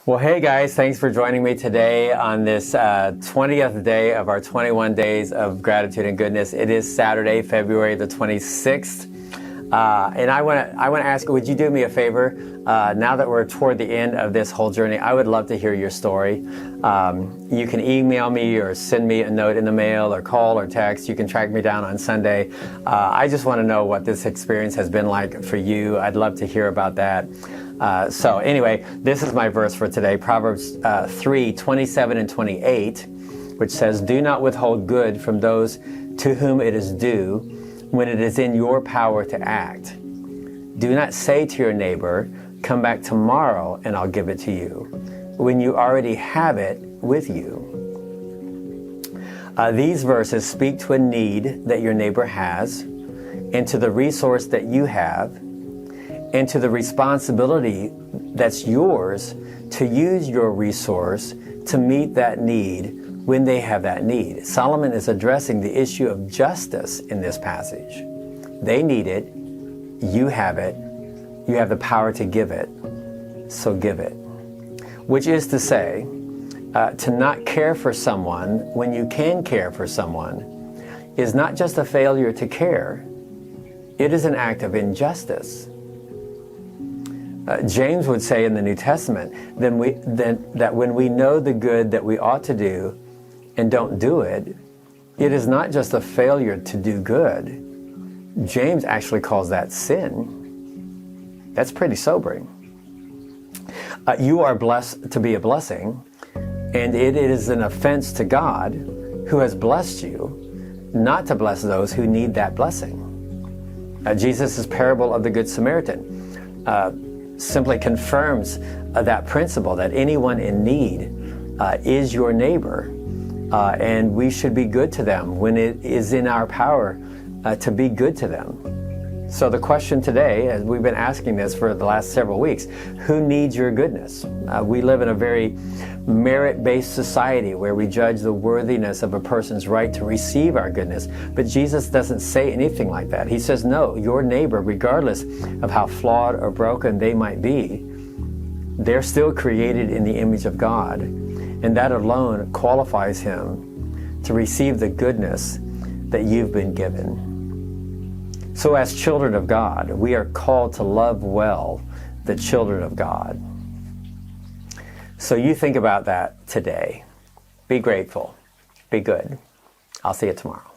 Well, hey guys, thanks for joining me today on this 20th day of our 21 days of gratitude and goodness. It is Saturday, February the 26th. And I want to ask, would you do me a favor? Now that we're toward the end of this whole journey, I would love to hear your story. You can email me or send me a note in the mail or call or text. You can track me down on Sunday. I just want to know what this experience has been like for you. I'd love to hear about that. So anyway, this is my verse for today, Proverbs 3:27 and 28, which says, "Do not withhold good from those to whom it is due when it is in your power to act. Do not say to your neighbor, 'Come back tomorrow and I'll give it to you,' when you already have it with you." These verses speak to a need that your neighbor has, and to the resource that you have, and to the responsibility that's yours to use your resource to meet that need when they have that need. Solomon is addressing the issue of justice in this passage. They need it, you have it, you have the power to give it, so give it. Which is to say, to not care for someone when you can care for someone is not just a failure to care, it is an act of injustice. James would say in the New Testament that when we know the good that we ought to do and don't do it, it is not just a failure to do good. James actually calls that sin. That's pretty sobering. You are blessed to be a blessing, and it is an offense to God, who has blessed you, not to bless those who need that blessing. Jesus' parable of the Good Samaritan simply confirms that principle, that anyone in need is your neighbor, and we should be good to them when it is in our power to be good to them. So the question today, as we've been asking this for the last several weeks, who needs your goodness? We live in a very merit-based society where we judge the worthiness of a person's right to receive our goodness. But Jesus doesn't say anything like that. He says, no, your neighbor, regardless of how flawed or broken they might be, they're still created in the image of God. And that alone qualifies him to receive the goodness that you've been given. So as children of God, we are called to love well the children of God. So you think about that today. Be grateful. Be good. I'll see you tomorrow.